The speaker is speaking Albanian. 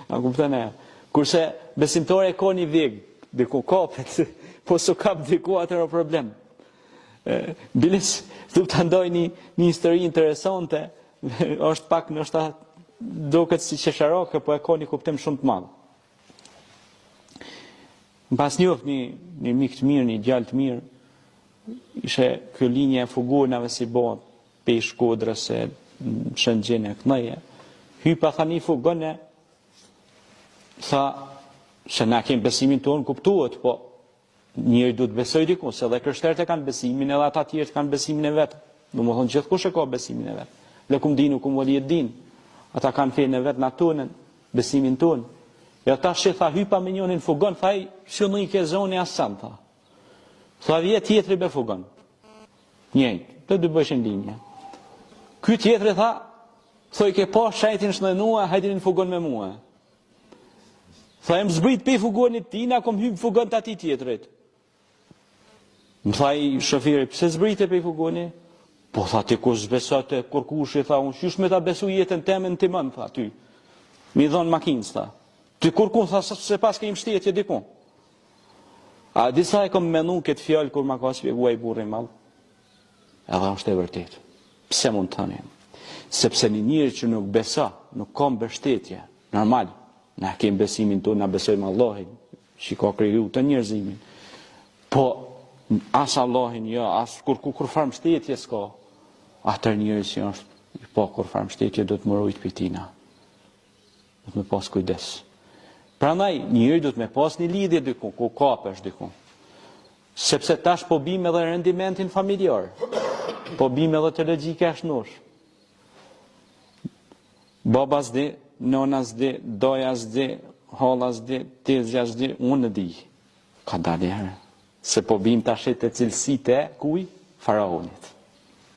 A kupton e? Kurse besimtari ka një veg, diku kapet, po s'u kap diku atëra problem. Biles, tu të ndoj një histori interesante, është pak nështë duket si qesharake, po e ka një kuptim shumë të madh. Pas njoft një mik të mirë, një djalë të mirë, ishe kjo linje e fugonave si bëhet pe Shkodrës e Shëngjin e kënaje, hypa tha një fugone, tha, se na kem besimin tonë kuptuhet, po njëri du të besoj diku, se dhe krishterët e kanë besimin, edhe ata tjerë kanë besimin e vetë. Do më thonë gjithkush e ka besimin e vetë. Lëkum dinu kum walied din. Ata kanë fejnë e vetë në tonën, besimin tonë. E ata që tha hypa me njonin fugon, tha i shënë i ke zoni asan, tha. Tha vjetë tjetëri be fugon. Njëjtë, të dy bëshin linja. Ky tjetëri tha, thoi ke pa shajtin shnënua, hajtin fugon me mua. Tha e më zbrit pe fugonit tina, kom hypë fugon të ati tjetërit. Më tha i shofiri, pse zbrite pe fugonit? Po tha ti kur zbesate, kur kushi, tha unë, qysh me ta besu jetën temen të mën, tha ty. Mi dhonë makinës, tha. Ty kur kun, tha, se pas ke im shtetje dikun. A disa e kom menu këtë fjallë kur ma ka spjeguaj burri malë. Edhe është e vërtet. Pse mund të thënë? Sepse një njëri që nuk besa, nuk ka mbështetje, normal, na kem besimin tonë, na besojmë Allahin, që ka kriju të njerëzimin. Po, as Allahin, jo, as kur farë mbështetje s'ka, atër njëri që është, po, kur farë mbështetje do të mërojt për tina. Do të me pas kujdes. Prandaj, njëri do të me pas një lidhje diku, ku kapesh diku. Sepse tash po bim edhe rendimentin familjar, po bim edhe të logjike ashnosh. Baba s'di, nona s'di, doja s'di, hala s'di, tezja s'di, unë di. Ka dalë herë. Se po bim tash të cilësitë e kuj? Faraonit.